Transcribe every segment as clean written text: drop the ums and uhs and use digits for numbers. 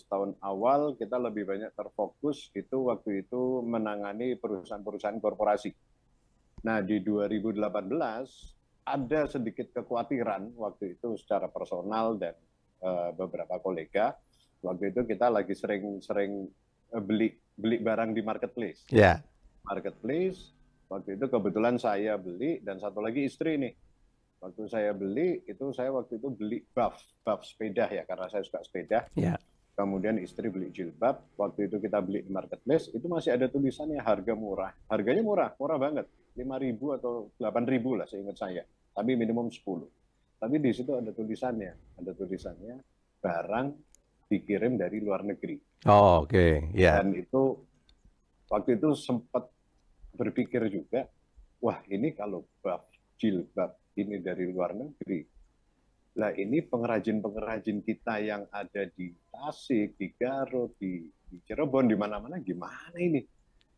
tahun awal kita lebih banyak terfokus itu waktu itu menangani perusahaan-perusahaan korporasi. Nah, di 2018 ada sedikit kekhawatiran waktu itu secara personal dan beberapa kolega. Waktu itu kita lagi sering-sering beli barang di marketplace. Ya. Marketplace, waktu itu kebetulan saya beli dan satu lagi istri nih. Waktu saya beli, saya waktu itu beli buff sepeda ya, karena saya suka sepeda. Ya. Kemudian istri beli jilbab. Waktu itu kita beli di marketplace, itu masih ada tulisannya harga murah. Harganya murah banget. 5.000 atau 8.000 lah seingat saya. Tapi minimum 10. Tapi di situ ada tulisannya barang dikirim dari luar negeri. Oh, oke. Ya. Dan itu waktu itu sempat berpikir juga, wah ini kalau buff jilbab ini dari luar negeri, lah ini pengrajin-pengrajin kita yang ada di Tasik, di Garut, di Cirebon, di mana-mana gimana ini,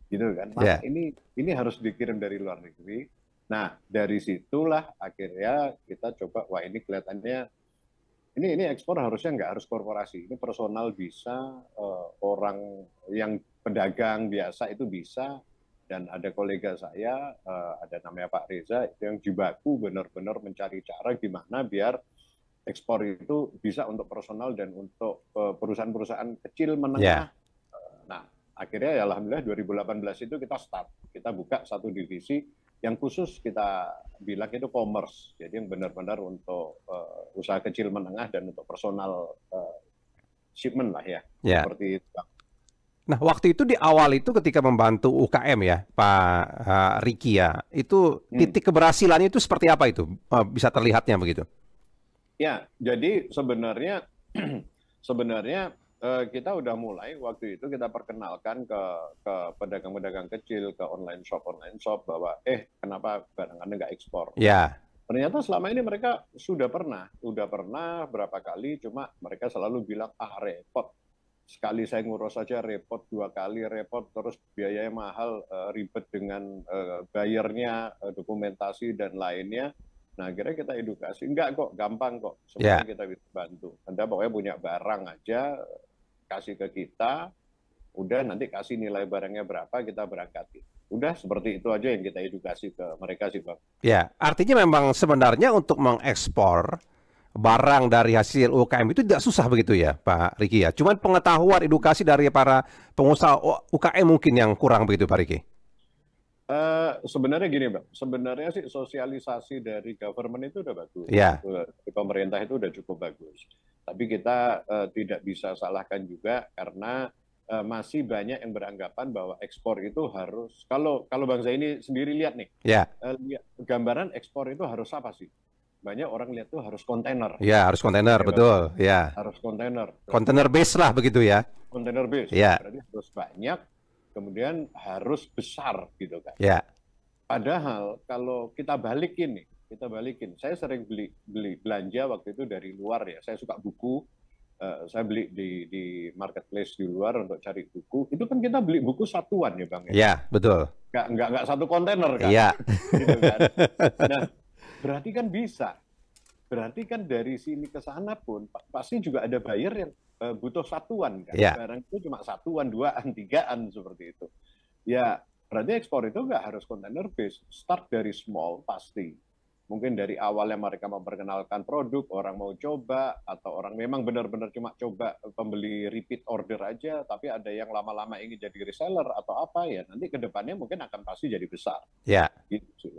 gitu kan? Masa ini harus dikirim dari luar negeri. Nah, dari situlah akhirnya kita coba, wah ini kelihatannya ini ekspor harusnya nggak harus korporasi, ini personal bisa, orang yang pedagang biasa itu bisa. Dan ada kolega saya, ada namanya Pak Reza, itu yang jibaku benar-benar mencari cara gimana biar ekspor itu bisa untuk personal dan untuk perusahaan-perusahaan kecil menengah. Nah, akhirnya ya alhamdulillah 2018 itu kita start. Kita buka satu divisi yang khusus kita bilang itu commerce. Jadi yang benar-benar untuk usaha kecil menengah dan untuk personal shipment lah ya. Seperti itu. Nah, waktu itu di awal itu ketika membantu UKM ya, Pak Ricky ya, itu titik keberhasilannya itu seperti apa itu? Bisa terlihatnya begitu? Ya, jadi sebenarnya kita udah mulai waktu itu kita perkenalkan ke pedagang-pedagang kecil, ke online shop bahwa kenapa barang Anda nggak ekspor? Ya. Ternyata selama ini mereka sudah pernah berapa kali, cuma mereka selalu bilang repot. Sekali saya ngurus saja repot, 2 kali repot, terus biayanya mahal, ribet dengan bayarnya, dokumentasi dan lainnya. Nah, akhirnya kita edukasi, enggak kok, gampang kok, semuanya kita bisa bantu. Anda pokoknya punya barang aja, kasih ke kita, udah nanti kasih nilai barangnya berapa, kita berangkatin. Udah seperti itu aja yang kita edukasi ke mereka sih, Bang. Ya, artinya memang sebenarnya untuk mengekspor barang dari hasil UKM itu tidak susah begitu ya, Pak Ricky ya. Cuman pengetahuan edukasi dari para pengusaha UKM mungkin yang kurang begitu, Pak Ricky. Sebenarnya gini, Bang. Sebenarnya sih sosialisasi dari government itu udah bagus. Ya. Pemerintah itu udah cukup bagus. Tapi kita tidak bisa salahkan juga karena masih banyak yang beranggapan bahwa ekspor itu harus, kalau bangsa ini sendiri lihat nih, gambaran ekspor itu harus apa sih? Banyak orang lihat tuh harus kontainer. Ya, harus kontainer, betul. Ya. Harus kontainer. Kontainer base lah begitu ya. Kontainer base. Ya. Berarti harus banyak, kemudian harus besar gitu kan. Ya. Padahal kalau kita balikin, saya sering beli belanja waktu itu dari luar ya. Saya suka buku. Saya beli di marketplace di luar untuk cari buku. Itu kan kita beli buku satuan ya, Bang. Ya, betul. Nggak satu kontainer kan. Iya. Gitu kan. Nah, berarti kan bisa. Berarti kan dari sini ke sana pun pasti juga ada buyer yang butuh satuan kan. Barang itu cuma satuan, 2-an, 3-an seperti itu. Ya, berarti ekspor itu nggak harus container base. Start dari small pasti. Mungkin dari awalnya mereka memperkenalkan produk, orang mau coba, atau orang memang benar-benar cuma coba pembeli repeat order aja, tapi ada yang lama-lama ingin jadi reseller atau apa ya, nanti ke depannya mungkin akan pasti jadi besar. Ya. Gitu sih.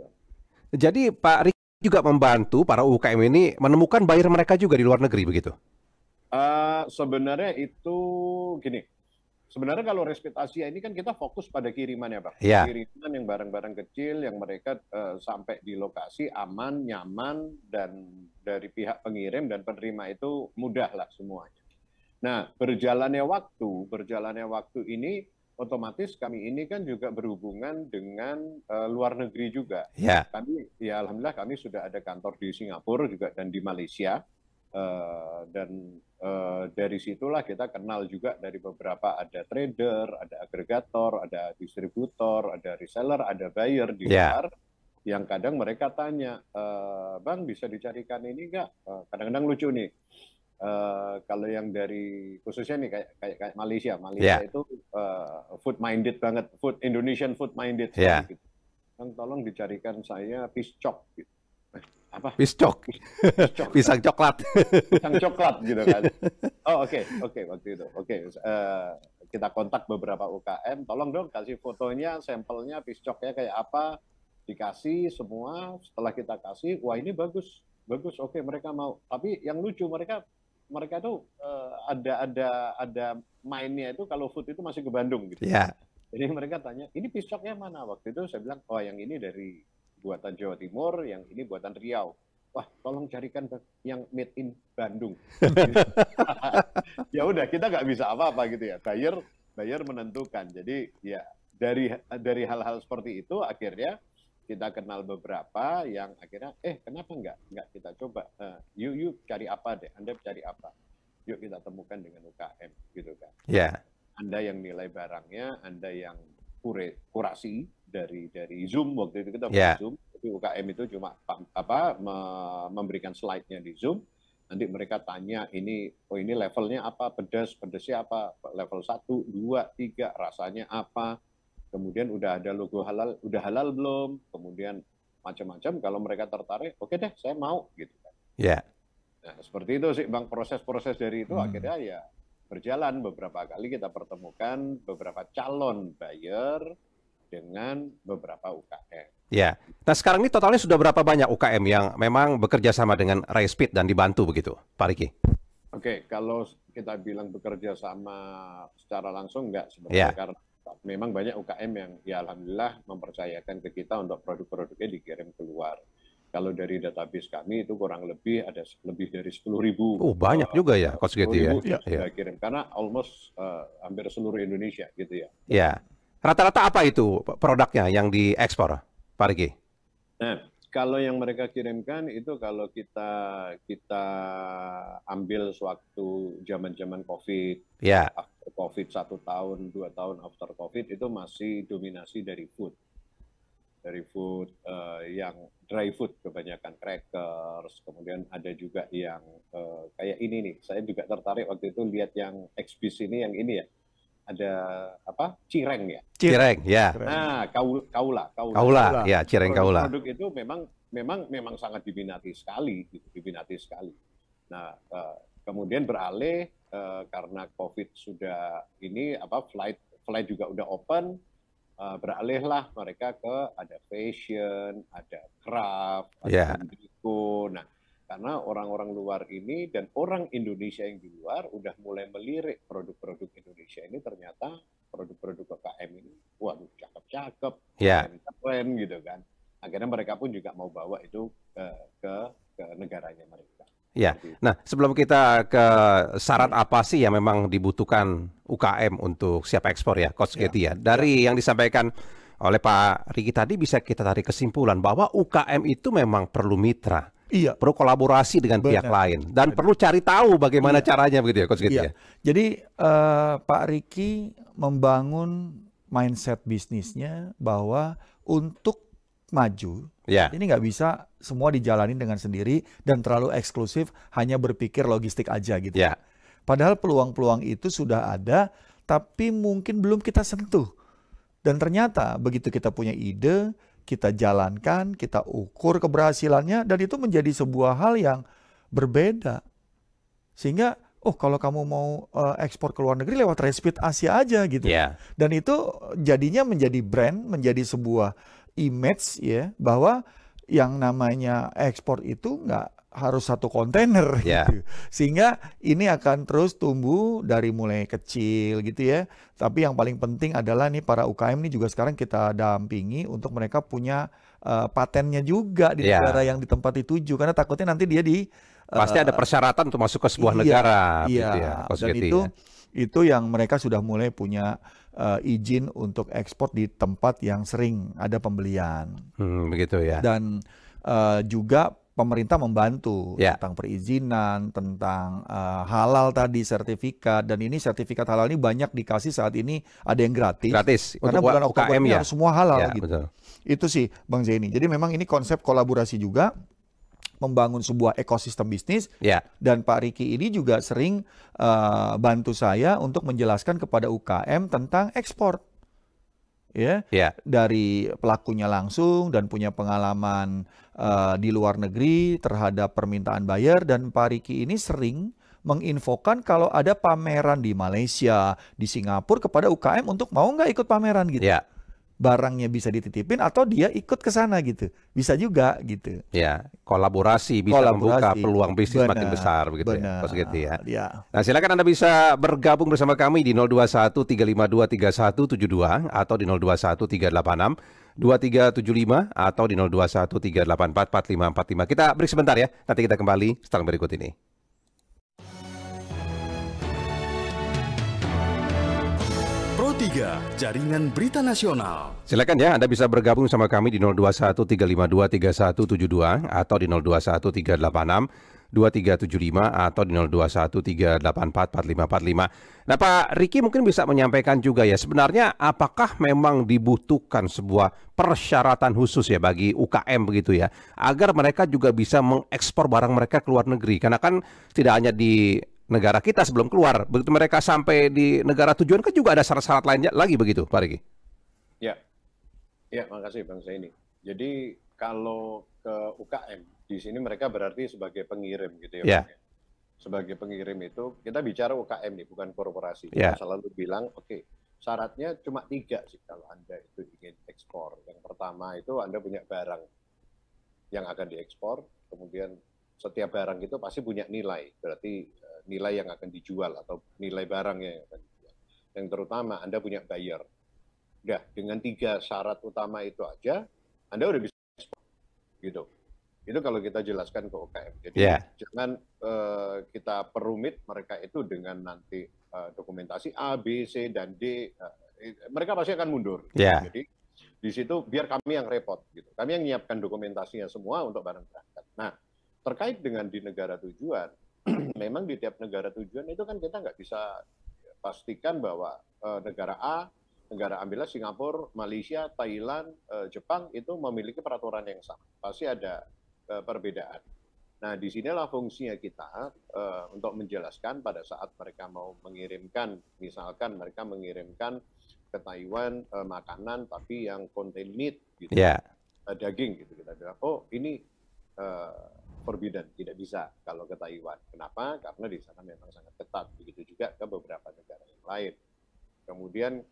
Jadi Pak Ricky juga membantu para UKM ini menemukan buyer mereka juga di luar negeri begitu? Sebenarnya itu gini. Sebenarnya kalau Respit Asia ini kan kita fokus pada kiriman ya, Pak. Ya. Kiriman yang barang-barang kecil yang mereka sampai di lokasi aman, nyaman, dan dari pihak pengirim dan penerima itu mudah lah semuanya. Nah, berjalannya waktu ini otomatis kami ini kan juga berhubungan dengan luar negeri juga. Ya. Alhamdulillah kami sudah ada kantor di Singapura juga dan di Malaysia. Dan dari situlah kita kenal juga dari beberapa, ada trader, ada agregator, ada distributor, ada reseller, ada buyer di luar. Yang kadang mereka tanya, Bang bisa dicarikan ini nggak? Kadang-kadang lucu nih. Kalau yang dari khususnya nih kayak Malaysia Ya, itu food minded banget, Indonesian food minded ya. sekali gitu. Tolong dicarikan saya piscok gitu. Apa? Piscok, Piscok, pisang coklat. pisang coklat gitu kan. Oh oke waktu itu. Kita kontak beberapa UKM, tolong dong kasih fotonya, sampelnya, piscoknya kayak apa, dikasih semua. Setelah kita kasih, wah ini bagus, oke mereka mau. Tapi yang lucu mereka tuh ada mainnya itu kalau food itu masih ke Bandung gitu. Ya, Jadi mereka tanya, ini piscoknya mana? Waktu itu saya bilang, oh yang ini dari buatan Jawa Timur, yang ini buatan Riau. Wah, tolong carikan yang made in Bandung. Ya udah, kita nggak bisa apa-apa gitu ya. Buyer menentukan. Jadi ya dari hal-hal seperti itu akhirnya kita kenal beberapa yang akhirnya kenapa nggak kita coba. Yuk cari apa deh. Anda cari apa? Yuk kita temukan dengan UKM gitu kan. ya, Anda yang nilai barangnya, Anda yang kurasi dari Zoom waktu itu kita ya, Zoom. Jadi UKM itu cuma memberikan slide-nya di Zoom. Nanti mereka tanya ini levelnya apa, pedasnya apa, level 1, 2, 3, rasanya apa. Kemudian udah ada logo halal, udah halal belum? Kemudian macam-macam. Kalau mereka tertarik, oke deh, saya mau gitu kan. ya. Nah, seperti itu sih Bang, proses-proses dari itu akhirnya ya berjalan. Beberapa kali kita pertemukan beberapa calon buyer dengan beberapa UKM. Ya. Nah, sekarang ini totalnya sudah berapa banyak UKM yang memang bekerja sama dengan Raispeed dan dibantu begitu, Pak Riki? Oke, kalau kita bilang bekerja sama secara langsung enggak Ya, sebenarnya, karena memang banyak UKM yang ya alhamdulillah mempercayakan ke kita untuk produk-produknya dikirim keluar. Kalau dari database kami itu kurang lebih ada lebih dari 10.000 banyak juga ya, Coach Getty ya. 10.000 yang Ya, sudah kirim, karena almost hampir seluruh Indonesia gitu ya. ya. Rata-rata apa itu produknya yang diekspor, Pak Riki? Nah, kalau yang mereka kirimkan itu kalau kita ambil sewaktu zaman COVID, Ya, after COVID 1 tahun, 2 tahun after COVID itu masih dominasi dari food. Yang dry food kebanyakan crackers, kemudian ada juga yang kayak ini nih. Saya juga tertarik waktu itu lihat yang ekspis ini, yang ini ya. Ada apa? Cireng ya. cireng, ya. Nah, kaula. Kaula, ya, cireng kaula. Produk itu memang sangat diminati sekali, gitu, Nah, kemudian beralih karena COVID sudah ini flight juga udah open, beralihlah mereka ke ada fashion, ada craft, Ya. ada indigo. Nah, karena orang-orang luar ini dan orang Indonesia yang di luar udah mulai melirik produk-produk Indonesia ini, ternyata produk-produk UKM ini, waduh cakep-cakep, Ya. keren gitu kan. Akhirnya mereka pun juga mau bawa itu ke negaranya mereka. Ya. Nah, sebelum kita ke syarat apa sih yang memang dibutuhkan UKM untuk siap ekspor ya, Coach Getty ya. Dari yang disampaikan oleh Pak Riki tadi bisa kita tarik kesimpulan bahwa UKM itu memang perlu mitra. Iya. Perlu kolaborasi dengan pihak lain dan perlu cari tahu bagaimana caranya begitu ya, Coach Getty ya. Jadi Pak Riki membangun mindset bisnisnya bahwa untuk maju, ini nggak bisa semua dijalani dengan sendiri dan terlalu eksklusif hanya berpikir logistik aja gitu. Padahal peluang-peluang itu sudah ada, tapi mungkin belum kita sentuh. Dan ternyata begitu kita punya ide, kita jalankan, kita ukur keberhasilannya, dan itu menjadi sebuah hal yang berbeda. Sehingga, kalau kamu mau ekspor ke luar negeri lewat Raispeed Asia aja gitu. Dan itu jadinya menjadi brand, menjadi sebuah image ya, bahwa yang namanya ekspor itu nggak harus satu kontainer gitu. Sehingga ini akan terus tumbuh dari mulai kecil gitu ya. Tapi yang paling penting adalah nih para UKM ini juga sekarang kita dampingi untuk mereka punya patennya juga di negara yang di tempat dituju, karena takutnya nanti dia pasti ada persyaratan untuk masuk ke sebuah negara gitu ya, dan itu yang mereka sudah mulai punya izin untuk ekspor di tempat yang sering ada pembelian. Begitu ya. Dan juga pemerintah membantu tentang perizinan, tentang halal tadi, sertifikat. Dan ini sertifikat halal ini banyak dikasih saat ini, ada yang gratis. Karena bulan Oktober ini harus semua halal gitu. Betul. Itu sih Bang Zaini. Jadi memang ini konsep kolaborasi juga. membangun sebuah ekosistem bisnis. Ya. Dan Pak Riki ini juga sering bantu saya untuk menjelaskan kepada UKM tentang ekspor. Ya, dari pelakunya langsung dan punya pengalaman di luar negeri terhadap permintaan buyer, dan Pak Riki ini sering menginfokan kalau ada pameran di Malaysia, di Singapura kepada UKM untuk mau nggak ikut pameran gitu. Ya. Barangnya bisa dititipin atau dia ikut ke sana gitu. Bisa juga gitu. Ya, kolaborasi bisa membuka peluang bisnis makin besar begitu ya. Pas gitu ya. Nah, silakan Anda bisa bergabung bersama kami di 021 352 3172 atau di 021 386 2375 atau di 021 384 4545. Kita break sebentar ya. Nanti kita kembali setelah berikut ini. Pro 3, Jaringan Berita Nasional. Silakan ya, Anda bisa bergabung sama kami di 021 352 3172 atau di 021 386 2375 atau di 021 384 4545. Nah, Pak Riki mungkin bisa menyampaikan juga ya, sebenarnya apakah memang dibutuhkan sebuah persyaratan khusus ya bagi UKM begitu ya, agar mereka juga bisa mengekspor barang mereka ke luar negeri? Karena kan tidak hanya di negara kita sebelum keluar, begitu mereka sampai di negara tujuan kan juga ada syarat-syarat lainnya lagi begitu, Pak Riki? Ya, makasih Bang Zaini. Jadi kalau ke UKM di sini mereka berarti sebagai pengirim gitu ya. Bang. Sebagai pengirim itu kita bicara UKM nih, bukan korporasi. Kita selalu bilang, oke, syaratnya cuma 3 sih kalau Anda itu ingin ekspor. Yang pertama itu Anda punya barang yang akan diekspor, kemudian setiap barang itu pasti punya nilai, berarti nilai yang akan dijual atau nilai barangnya yang akan dijual. Yang terutama Anda punya buyer. Udah, dengan 3 syarat utama itu aja, Anda udah bisa ekspor. Gitu. Itu kalau kita jelaskan ke UKM. Jadi jangan kita perumit mereka itu dengan nanti dokumentasi A, B, C, dan D. Mereka pasti akan mundur. Jadi di situ biar kami yang repot. Gitu. Kami yang menyiapkan dokumentasinya semua untuk barang berangkat. Nah, terkait dengan di negara tujuan, memang di tiap negara tujuan itu kan kita nggak bisa pastikan bahwa negara A, negara ambillah Singapura, Malaysia, Thailand, Jepang itu memiliki peraturan yang sama. Pasti ada perbedaan. Nah, disinilah fungsinya kita untuk menjelaskan pada saat mereka mau mengirimkan, misalkan mereka mengirimkan ke Taiwan makanan tapi yang contain meat, gitu, daging, gitu. Kita bilang, oh ini forbidden, tidak bisa kalau ke Taiwan. Kenapa? Karena di sana memang sangat ketat. Begitu juga ke beberapa negara yang lain. Kemudian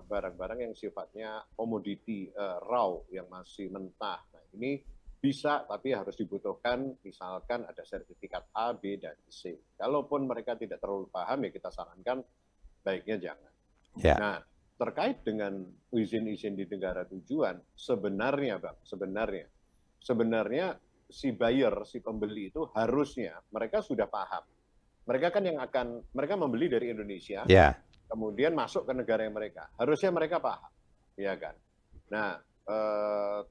barang-barang yang sifatnya komoditi raw yang masih mentah. Nah, ini bisa tapi harus dibutuhkan misalkan ada sertifikat A, B, dan C. Kalaupun mereka tidak terlalu paham ya kita sarankan baiknya jangan. Nah, terkait dengan izin-izin di negara tujuan, sebenarnya Bang, sebenarnya si buyer, si pembeli itu harusnya mereka sudah paham. Mereka kan mereka membeli dari Indonesia, kemudian masuk ke negara yang mereka. Harusnya mereka paham, ya kan? Nah,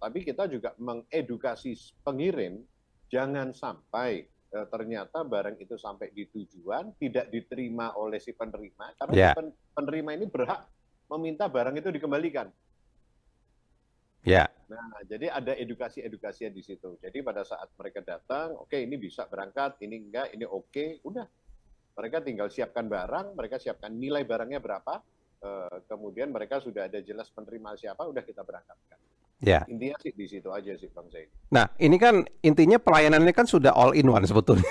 tapi kita juga mengedukasi pengirim, jangan sampai ternyata barang itu sampai di tujuan tidak diterima oleh si penerima, karena si penerima ini berhak meminta barang itu dikembalikan. Nah, jadi ada edukasi-edukasinya di situ. Jadi pada saat mereka datang, oke, ini bisa berangkat, ini enggak, ini oke, udah. Mereka tinggal siapkan barang, mereka siapkan nilai barangnya berapa, kemudian mereka sudah ada jelas penerima siapa, udah kita berangkatkan. Intinya sih di situ aja sih Bang Zaini. Nah, ini kan intinya pelayanannya kan sudah all in one sebetulnya.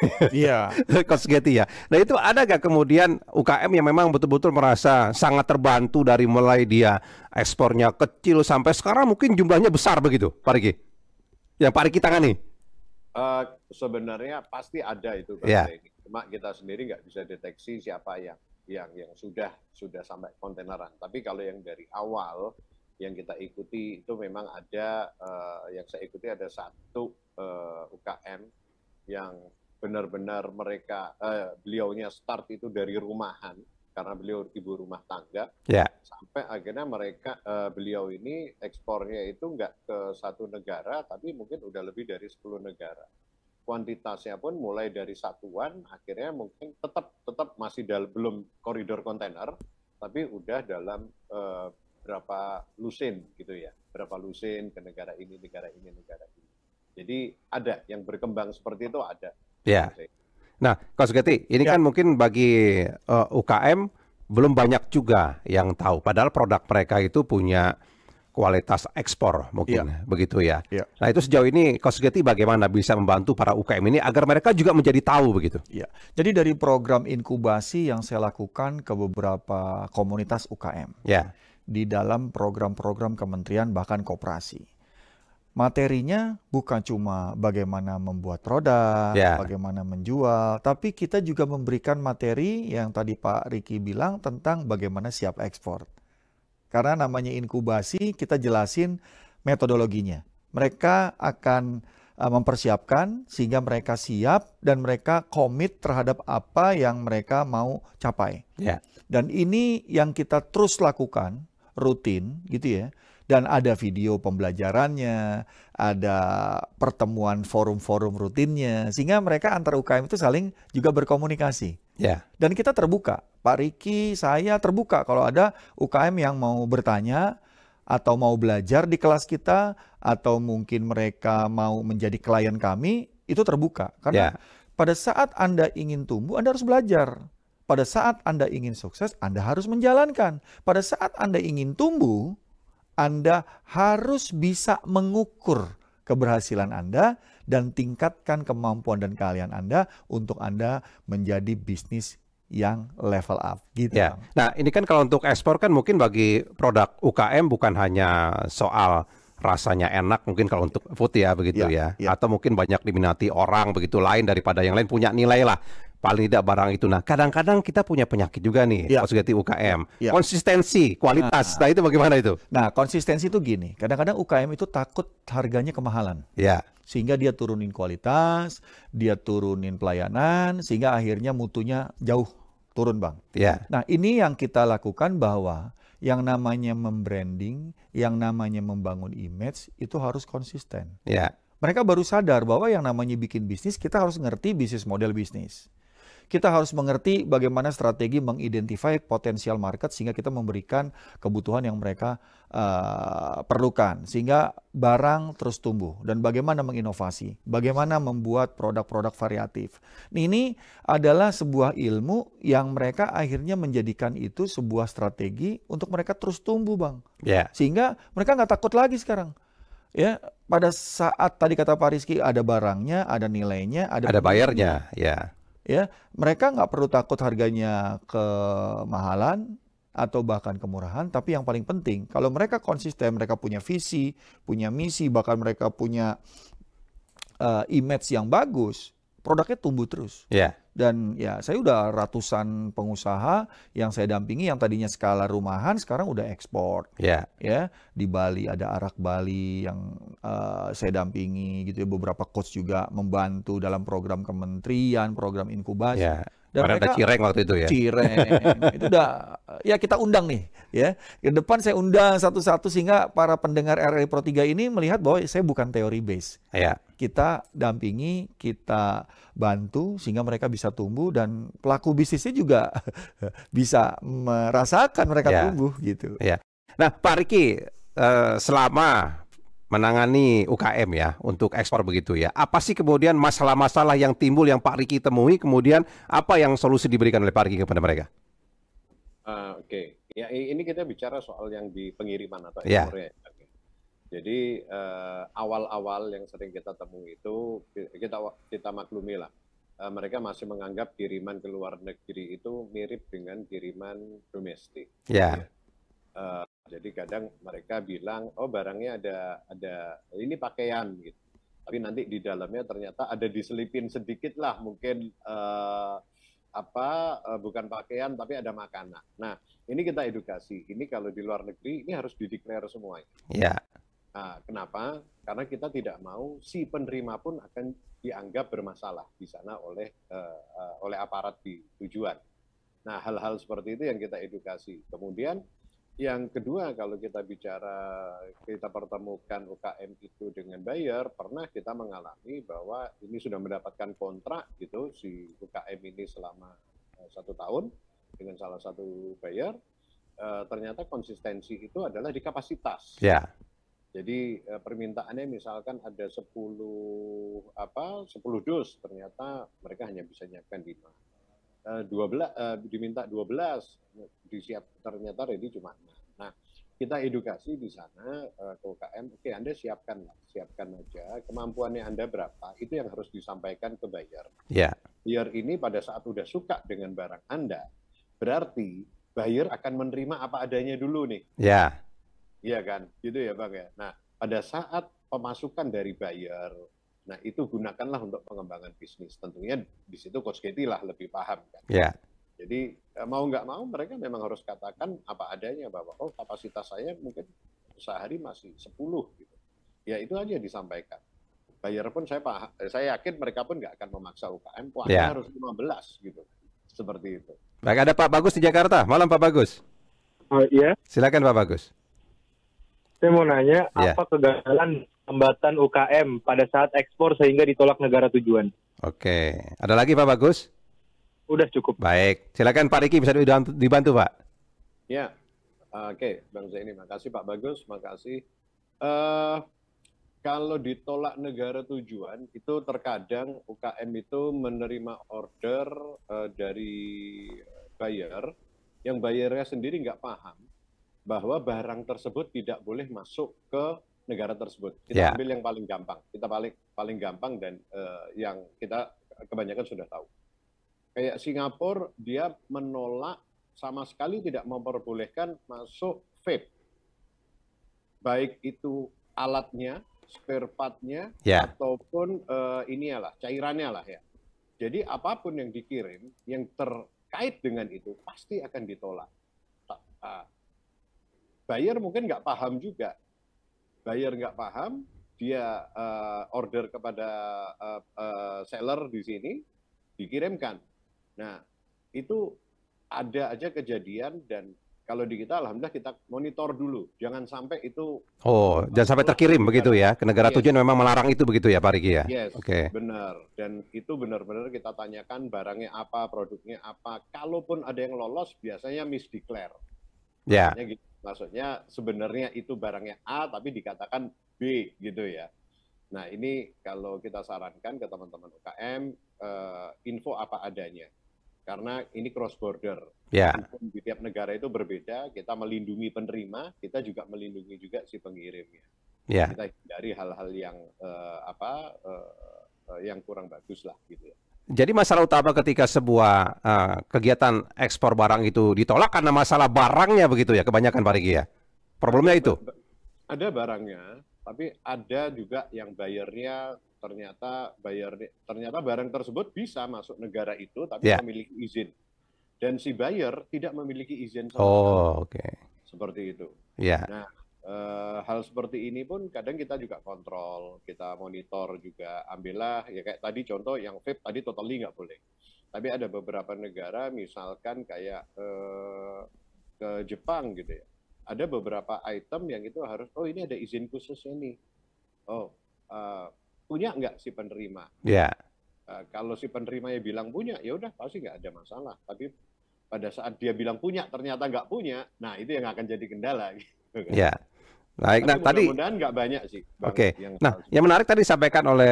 Coach Getty ya. Nah, itu ada nggak kemudian UKM yang memang betul-betul merasa sangat terbantu dari mulai dia ekspornya kecil sampai sekarang mungkin jumlahnya besar begitu, Pak Riki? Yang Pak Riki tangani? Sebenarnya pasti ada itu Bang Zaini. Cuma kita sendiri nggak bisa deteksi siapa yang sudah sampai kontaineran. Tapi kalau yang dari awal yang kita ikuti itu memang ada, yang saya ikuti ada satu UKM yang benar-benar mereka, beliaunya start itu dari rumahan, karena beliau ibu rumah tangga, sampai akhirnya beliau ini ekspornya itu nggak ke satu negara, tapi mungkin udah lebih dari 10 negara. Kuantitasnya pun mulai dari satuan, akhirnya mungkin tetap masih belum koridor kontainer, tapi udah dalam berapa lusin gitu ya, berapa lusin ke negara ini, negara ini, negara ini. Jadi ada yang berkembang seperti itu ada. Ya. Nah, Coach Sugeti, ini kan mungkin bagi UKM belum banyak juga yang tahu. Padahal produk mereka itu punya kualitas ekspor mungkin begitu ya. Nah itu sejauh ini Coach Sugeti bagaimana bisa membantu para UKM ini agar mereka juga menjadi tahu begitu? Ya, jadi dari program inkubasi yang saya lakukan ke beberapa komunitas UKM di dalam program-program kementerian bahkan koperasi. Materinya bukan cuma bagaimana membuat produk, bagaimana menjual, tapi kita juga memberikan materi yang tadi Pak Riki bilang tentang bagaimana siap ekspor. Karena namanya inkubasi, kita jelasin metodologinya. Mereka akan mempersiapkan sehingga mereka siap dan mereka komit terhadap apa yang mereka mau capai. Dan ini yang kita terus lakukan, rutin gitu ya. Dan ada video pembelajarannya, ada pertemuan forum-forum rutinnya, sehingga mereka antar UKM itu saling juga berkomunikasi. Dan kita terbuka, Pak Riki, saya terbuka kalau ada UKM yang mau bertanya atau mau belajar di kelas kita, atau mungkin mereka mau menjadi klien kami, itu terbuka. Karena pada saat Anda ingin tumbuh, Anda harus belajar. Pada saat Anda ingin sukses, Anda harus menjalankan. Pada saat Anda ingin tumbuh, Anda harus bisa mengukur keberhasilan Anda dan tingkatkan kemampuan dan keahlian Anda untuk Anda menjadi bisnis yang level up gitu. Nah, ini kan kalau untuk ekspor kan mungkin bagi produk UKM bukan hanya soal rasanya enak mungkin kalau untuk food ya begitu atau mungkin banyak diminati orang begitu lain daripada yang lain punya nilai lah. Paling tidak barang itu. Nah, kadang-kadang kita punya penyakit juga nih, Coach Sugeti UKM. Konsistensi, kualitas. Nah, itu bagaimana itu? Nah, konsistensi itu gini. Kadang-kadang UKM itu takut harganya kemahalan. Sehingga dia turunin kualitas, dia turunin pelayanan, sehingga akhirnya mutunya jauh turun, Bang. Nah, ini yang kita lakukan bahwa yang namanya membranding, yang namanya membangun image, itu harus konsisten. Mereka baru sadar bahwa yang namanya bikin bisnis, kita harus ngerti bisnis model bisnis. Kita harus mengerti bagaimana strategi mengidentify potensial market sehingga kita memberikan kebutuhan yang mereka perlukan. Sehingga barang terus tumbuh. Dan bagaimana menginovasi, bagaimana membuat produk-produk variatif. Ini adalah sebuah ilmu yang mereka akhirnya menjadikan itu sebuah strategi untuk mereka terus tumbuh, Bang. Sehingga mereka nggak takut lagi sekarang. Pada saat tadi kata Pak Rizky ada barangnya, ada nilainya, ada bayarnya, mereka nggak perlu takut harganya kemahalan atau bahkan kemurahan, tapi yang paling penting kalau mereka konsisten, mereka punya visi, punya misi, bahkan mereka punya image yang bagus, produknya tumbuh terus. Dan saya udah ratusan pengusaha yang saya dampingi yang tadinya skala rumahan sekarang udah ekspor. Di Bali ada Arak Bali yang saya dampingi gitu ya, beberapa coach juga membantu dalam program kementerian, program inkubasi. Dan mereka ada Cireng waktu itu ya. Cireng itu udah kita undang nih Ke depan saya undang satu-satu sehingga para pendengar RRI Pro 3 ini melihat bahwa saya bukan teori base. Kita dampingi, kita bantu sehingga mereka bisa tumbuh dan pelaku bisnisnya juga bisa merasakan mereka tumbuh gitu. Nah, Pak Riki, selama menangani UKM ya untuk ekspor begitu ya, apa sih kemudian masalah-masalah yang timbul yang Pak Riki temui, kemudian apa yang solusi diberikan oleh Pak Riki kepada mereka? Ini kita bicara soal yang di pengiriman atau ekspornya. Jadi awal-awal yang sering kita temui itu kita maklumi lah. Mereka masih menganggap kiriman ke luar negeri itu mirip dengan kiriman domestik. Jadi kadang mereka bilang, oh barangnya ada ini pakaian gitu. Tapi nanti di dalamnya ternyata ada diselipin sedikit lah, mungkin bukan pakaian tapi ada makanan. Nah, ini kita edukasi. Ini kalau di luar negeri ini harus dideklar semuanya. Nah, kenapa? Karena kita tidak mau si penerima pun akan dianggap bermasalah di sana oleh aparat di tujuan. Nah, hal-hal seperti itu yang kita edukasi. Kemudian yang kedua, kalau kita pertemukan UKM itu dengan buyer, pernah kita mengalami bahwa ini sudah mendapatkan kontrak gitu si UKM ini selama 1 tahun dengan salah satu buyer, ternyata konsistensi itu adalah di kapasitas. Jadi permintaannya misalkan ada 10 dus, ternyata mereka hanya bisa nyiapkan 5. 12 diminta 12, ternyata ready cuma 6. Nah, kita edukasi di sana ke UKM, oke Anda siapkan aja, kemampuannya Anda berapa, itu yang harus disampaikan ke buyer. Yeah. Buyer ini pada saat udah suka dengan barang Anda, berarti buyer akan menerima apa adanya dulu nih. Ya. Yeah. Iya kan, gitu ya Bang ya. Nah, pada saat pemasukan dari buyer, nah itu gunakanlah untuk pengembangan bisnis. Tentunya di situ Coach Katie lah lebih paham kan. Ya. Yeah. Jadi mau nggak mau mereka memang harus katakan apa adanya bahwa oh kapasitas saya mungkin sehari masih 10 gitu. Ya itu aja disampaikan. Buyer pun saya yakin mereka pun nggak akan memaksa UKM, kuotanya harus 15 gitu. Seperti itu. Baik, ada Pak Bagus di Jakarta. Malam Pak Bagus. Oh iya. Silakan Pak Bagus. Saya mau nanya, apa kegagalan hambatan UKM pada saat ekspor sehingga ditolak negara tujuan? Oke, ada lagi Pak Bagus? Udah cukup. Baik, silakan Pak Riki bisa dibantu Pak. Ya, oke Bang Zaini, makasih Pak Bagus, makasih. Kalau ditolak negara tujuan, itu terkadang UKM itu menerima order dari buyer, yang bayarnya sendiri nggak paham bahwa barang tersebut tidak boleh masuk ke negara tersebut. Kita ambil yang paling gampang. Kita paling gampang dan yang kita kebanyakan sudah tahu. Kayak Singapura, dia menolak sama sekali tidak memperbolehkan masuk vape. Baik itu alatnya, spare part-nya, ataupun cairannya lah ya. Jadi apapun yang dikirim, yang terkait dengan itu, pasti akan ditolak. Buyer mungkin nggak paham juga. Buyer nggak paham, dia order kepada seller di sini, dikirimkan. Nah, itu ada aja kejadian dan kalau di kita, alhamdulillah kita monitor dulu. Jangan sampai itu... jangan sampai terkirim begitu ya, ke negara tujuan memang melarang itu begitu ya Pak Riki ya? Yes, benar. Dan itu benar-benar kita tanyakan barangnya apa, produknya apa. Kalaupun ada yang lolos, biasanya misdeclare. Ya. Maksudnya sebenarnya itu barangnya A tapi dikatakan B gitu ya. Nah ini kalau kita sarankan ke teman-teman UKM, info apa adanya. Karena ini cross border. Di tiap negara itu berbeda, kita melindungi penerima, kita juga melindungi juga si pengirimnya. Kita hindari hal-hal yang yang kurang bagus lah gitu ya. Jadi masalah utama ketika sebuah kegiatan ekspor barang itu ditolak karena masalah barangnya begitu ya, kebanyakan Pak Riki ya? Problemnya itu? Ada barangnya, tapi ada juga yang bayarnya ternyata barang tersebut bisa masuk negara itu, tapi memiliki izin. Dan si buyer tidak memiliki izin sama sekali. Seperti itu. Nah, hal seperti ini pun kadang kita juga kontrol, kita monitor juga, ambillah ya kayak tadi contoh yang vape tadi totally nggak boleh. Tapi ada beberapa negara misalkan kayak ke Jepang gitu ya, ada beberapa item yang itu harus, oh ini ada izin khususnya nih. Punya nggak si penerima? Kalau si penerimanya bilang punya, ya udah pasti nggak ada masalah. Tapi pada saat dia bilang punya, ternyata nggak punya, nah itu yang akan jadi kendala. Gitu kan? Baik, nah tadi mudah-mudahan nggak banyak sih. Yang menarik tadi disampaikan oleh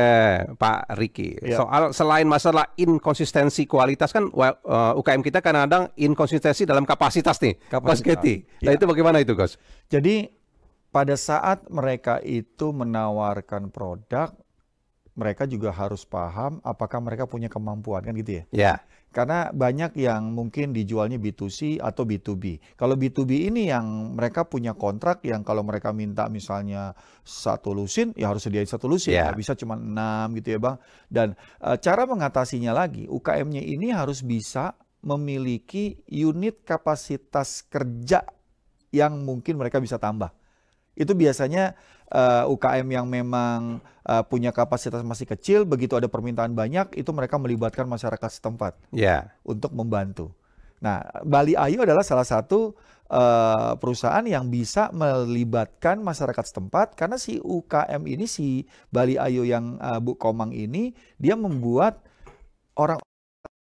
Pak Riki soal selain masalah inkonsistensi kualitas kan UKM kita kadang-kadang inkonsistensi dalam kapasitas nih, Coach Katie. Nah itu bagaimana itu, Coach? Jadi pada saat mereka itu menawarkan produk, mereka juga harus paham apakah mereka punya kemampuan kan gitu ya. Karena banyak yang mungkin dijualnya B2C atau B2B. Kalau B2B ini yang mereka punya kontrak yang kalau mereka minta misalnya 1 lusin, ya harus sediain 1 lusin. Nggak bisa cuma 6 gitu ya Bang. Dan cara mengatasinya lagi, UKM-nya ini harus bisa memiliki unit kapasitas kerja yang mungkin mereka bisa tambah. Itu biasanya UKM yang memang punya kapasitas masih kecil, begitu ada permintaan banyak, itu mereka melibatkan masyarakat setempat untuk membantu. Nah, Bali Ayu adalah salah satu perusahaan yang bisa melibatkan masyarakat setempat, karena si UKM ini, si Bali Ayu yang Bu Komang ini, dia membuat orang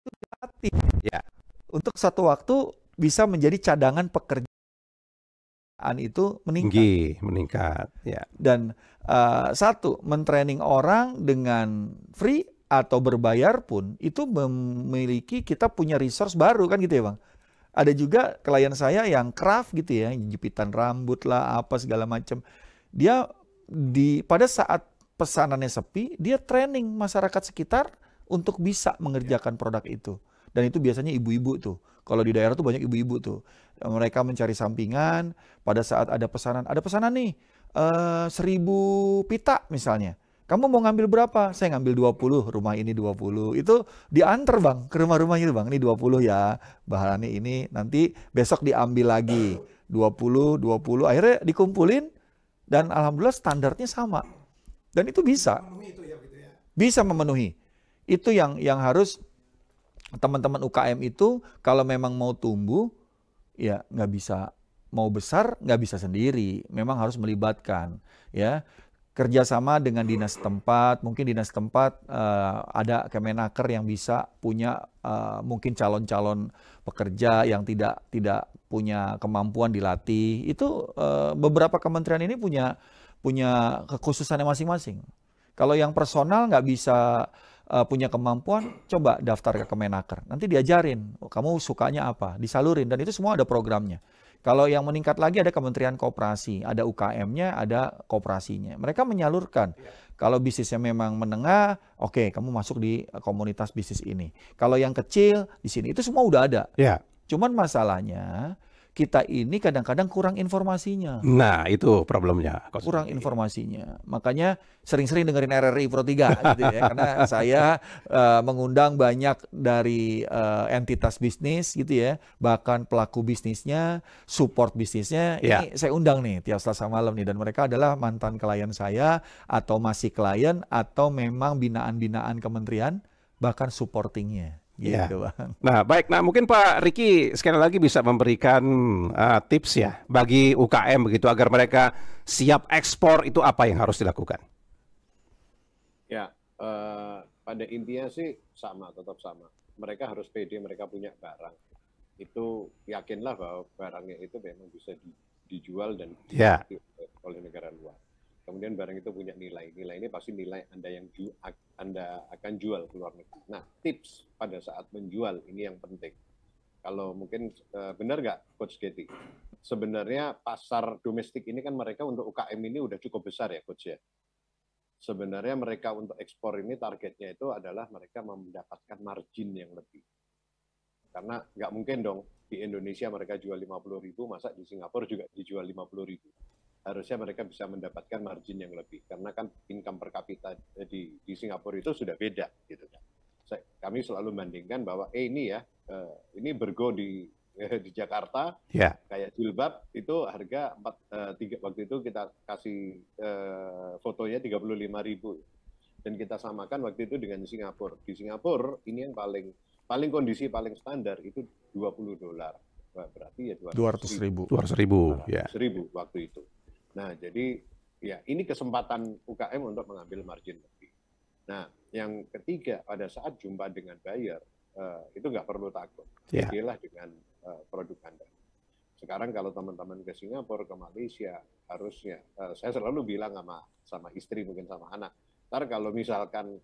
itu dilatih untuk satu waktu bisa menjadi cadangan pekerja. itu meningkat. Tinggi, meningkat. Ya. Dan satu, mentraining orang dengan free atau berbayar pun itu memiliki, kita punya resource baru kan gitu ya Bang. Ada juga klien saya yang craft gitu ya, jepitan rambut lah, apa segala macam. Dia pada saat pesanannya sepi, dia training masyarakat sekitar untuk bisa mengerjakan produk itu. Dan itu biasanya ibu-ibu tuh. Kalau di daerah tuh banyak ibu-ibu tuh. Mereka mencari sampingan pada saat ada pesanan nih 1000 pita misalnya. Kamu mau ngambil berapa? Saya ngambil 20, rumah ini 20. Itu diantar Bang ke rumah-rumahnya Bang. Ini 20 ya, bahannya ini, nanti besok diambil lagi. 20. Akhirnya dikumpulin dan alhamdulillah standarnya sama. Dan itu bisa. Bisa memenuhi. Itu yang harus teman-teman UKM itu kalau memang mau tumbuh, ya nggak bisa, mau besar nggak bisa sendiri, memang harus melibatkan ya kerjasama dengan dinas tempat. Mungkin dinas tempat ada Kemenaker yang bisa punya mungkin calon-calon pekerja yang tidak punya kemampuan dilatih. Itu beberapa kementerian ini punya kekhususannya masing-masing. Kalau yang personal nggak bisa punya kemampuan, coba daftar ke Kemenaker. Nanti diajarin, kamu sukanya apa, disalurin, dan itu semua ada programnya. Kalau yang meningkat lagi ada Kementerian Koperasi, ada UKM-nya, ada koperasinya. Mereka menyalurkan. Kalau bisnisnya memang menengah, oke, kamu masuk di komunitas bisnis ini. Kalau yang kecil di sini, itu semua udah ada. Ya. Cuman masalahnya kita ini kadang-kadang kurang informasinya. Nah, itu problemnya. Kurang informasinya. Makanya sering-sering dengerin RRI Pro 3 gitu ya. Karena saya mengundang banyak dari entitas bisnis gitu ya. Bahkan pelaku bisnisnya, support bisnisnya. Ini saya undang nih tiap Selasa malam nih. Dan mereka adalah mantan klien saya, atau masih klien, atau memang binaan-binaan kementerian, bahkan supportingnya. Gitu, Bang. Nah, baik. Nah, mungkin Pak Riki sekali lagi bisa memberikan tips ya bagi UKM begitu agar mereka siap ekspor, itu apa yang harus dilakukan? Ya, pada intinya sih tetap sama. Mereka harus pede, mereka punya barang. Itu yakinlah bahwa barangnya itu memang bisa dijual dan dinikmati oleh negara luar. Kemudian barang itu punya nilai. Nilai ini pasti nilai Anda akan jual ke luar negeri. Nah, tips pada saat menjual ini yang penting. Kalau mungkin benar nggak Coach Getty? Sebenarnya pasar domestik ini kan mereka untuk UKM ini udah cukup besar ya Coach ya. Sebenarnya mereka untuk ekspor ini targetnya itu adalah mereka mendapatkan margin yang lebih. Karena nggak mungkin dong di Indonesia mereka jual 50.000, masa di Singapura juga dijual 50.000. Harusnya mereka bisa mendapatkan margin yang lebih, karena kan income per kapita di Singapura itu sudah beda gitu kan. Kami selalu bandingkan bahwa ini bergo di Jakarta kayak jilbab itu harga waktu itu kita kasih fotonya 35.000 dan kita samakan waktu itu dengan Singapura. Di Singapura ini yang paling kondisi paling standar itu $20, berarti ya 200.000 ya. 1.000 waktu itu. Nah, jadi ya ini kesempatan UKM untuk mengambil margin lebih. Nah, yang ketiga, pada saat jumpa dengan buyer, itu nggak perlu takut. Jadilah dengan produk Anda. Sekarang kalau teman-teman ke Singapura, ke Malaysia, harusnya, saya selalu bilang sama istri, mungkin sama anak, ntar kalau misalkan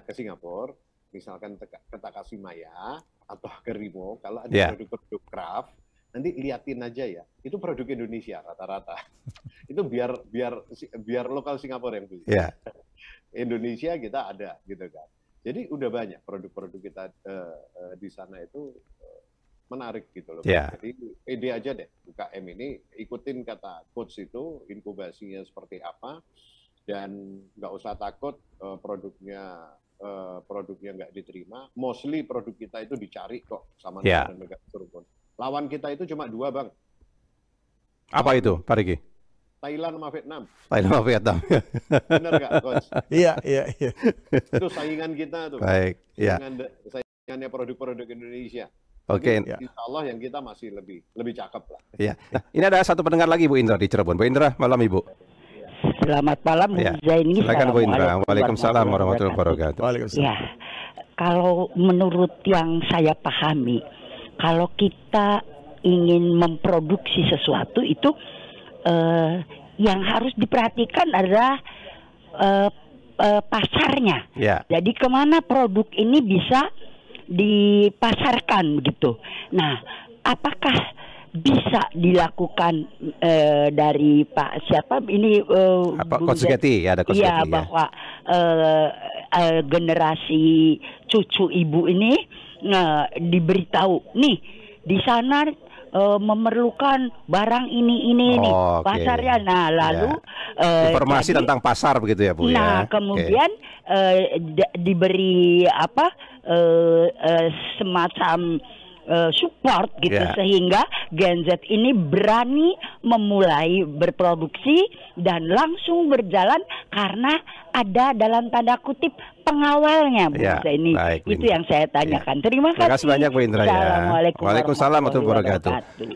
ke Singapura, misalkan ke Takashimaya, atau ke Rimo, kalau ada produk-produk craft, nanti liatin aja ya, itu produk Indonesia rata-rata. Itu biar lokal Singapura yang beli. Indonesia kita ada gitu kan. Jadi udah banyak produk-produk kita di sana itu menarik gitu loh. Jadi pede aja deh UKM ini, ikutin kata coach itu, inkubasinya seperti apa, dan nggak usah takut produknya nggak diterima. Mostly produk kita itu dicari kok sama negara turun. Lawan kita itu cuma 2, Bang. Apa itu, Pak Riki? Thailand sama Vietnam. Thailand sama Vietnam. Benar nggak, Coach? Iya. Itu saingan kita tuh. Baik, saingannya produk-produk Indonesia. Oke. Insya Allah yang kita masih lebih cakep lah. Iya. Nah, ini ada satu pendengar lagi, Bu Indra di Cirebon. Bu Indra, malam Ibu. Selamat malam, Bu Zaini. Silakan Bu Indra. Waalaikumsalam warahmatullahi wabarakatuh. Ya, kalau menurut yang saya pahami, kalau kita ingin memproduksi sesuatu itu yang harus diperhatikan adalah pasarnya. Jadi kemana produk ini bisa dipasarkan begitu. Nah, apakah bisa dilakukan dari Pak siapa ini Coach Getty, ada Coach Getty, ya, bahwa generasi cucu ibu ini diberitahu nih di sana memerlukan barang ini nih pasarnya. Nah, lalu informasi tentang pasar begitu ya, Bu. Nah, kemudian diberi semacam support gitu, sehingga Gen Z ini berani memulai berproduksi dan langsung berjalan karena ada dalam tanda kutip pengawalnya, Bu. Ini baik, itu yang saya tanyakan. Terima kasih banyak, Bu Indra. Assalamualaikum warahmatullahi wabarakatuh.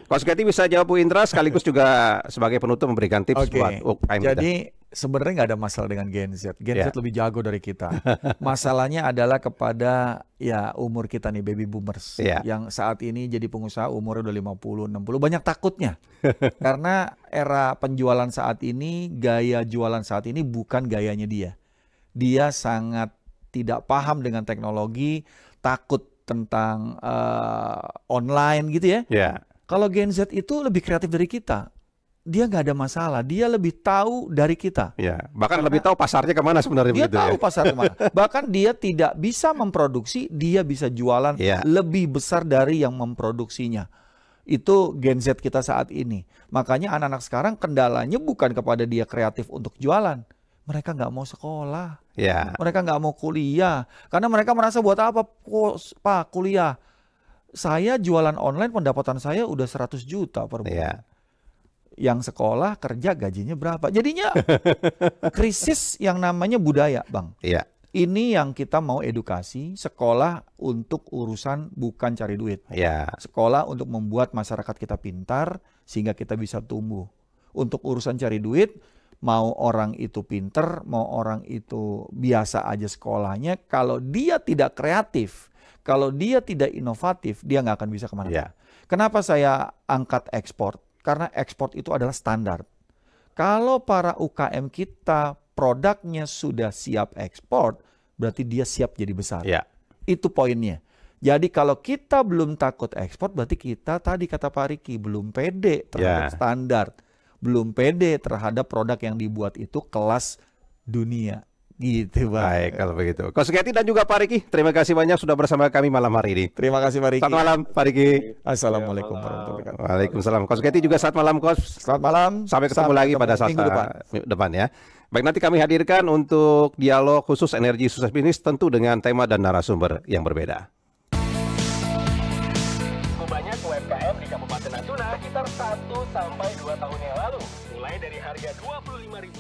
Coach Getty bisa jawab, Bu Indra, sekaligus juga sebagai penutup memberikan tips buat UKM. Jadi sebenarnya nggak ada masalah dengan Gen Z. Gen Z lebih jago dari kita. Masalahnya adalah kepada umur kita nih, baby boomers, yang saat ini jadi pengusaha umurnya udah 50, 60, banyak takutnya. Karena era penjualan saat ini, gaya jualan saat ini bukan gayanya dia. Dia sangat tidak paham dengan teknologi, takut tentang online gitu ya. Kalau Gen Z itu lebih kreatif dari kita. Dia nggak ada masalah, dia lebih tahu dari kita. Bahkan lebih tahu pasarnya kemana sebenarnya. Dia tahu pasar kemana. Bahkan dia tidak bisa memproduksi, dia bisa jualan lebih besar dari yang memproduksinya. Itu Gen Z kita saat ini. Makanya anak-anak sekarang kendalanya bukan kepada dia kreatif untuk jualan. Mereka nggak mau sekolah, mereka nggak mau kuliah. Karena mereka merasa buat apa Pak kuliah? Saya jualan online pendapatan saya udah 100 juta per bulan. Yang sekolah kerja gajinya berapa? Jadinya krisis yang namanya budaya, Bang. Ini yang kita mau edukasi, sekolah untuk urusan bukan cari duit. Sekolah untuk membuat masyarakat kita pintar sehingga kita bisa tumbuh. Untuk urusan cari duit, mau orang itu pintar, mau orang itu biasa aja sekolahnya, kalau dia tidak kreatif, kalau dia tidak inovatif, dia nggak akan bisa kemana-mana. Kenapa saya angkat ekspor? Karena ekspor itu adalah standar. Kalau para UKM kita produknya sudah siap ekspor, berarti dia siap jadi besar. Itu poinnya. Jadi kalau kita belum takut ekspor, berarti kita tadi kata Pak Riki belum pede terhadap standar. Belum pede terhadap produk yang dibuat itu kelas dunia. Gitu, Pak. Baik, kalau begitu. Coach Getty dan juga Pak Riki, terima kasih banyak sudah bersama kami malam hari ini. Terima kasih, Pak Riki. Selamat malam, Pak Riki. Assalamualaikum warahmatullahi wabarakatuh. Waalaikumsalam. Coach Getty juga selamat malam, Coach. Selamat malam. Sampai ketemu lagi pada saat depan ya. Baik, nanti kami hadirkan untuk dialog khusus energi sukses bisnis tentu dengan tema dan narasumber yang berbeda. Banyak UMKM di Kabupaten Natuna sekitar 1 sampai 2 tahun yang lalu, mulai dari harga Rp25.000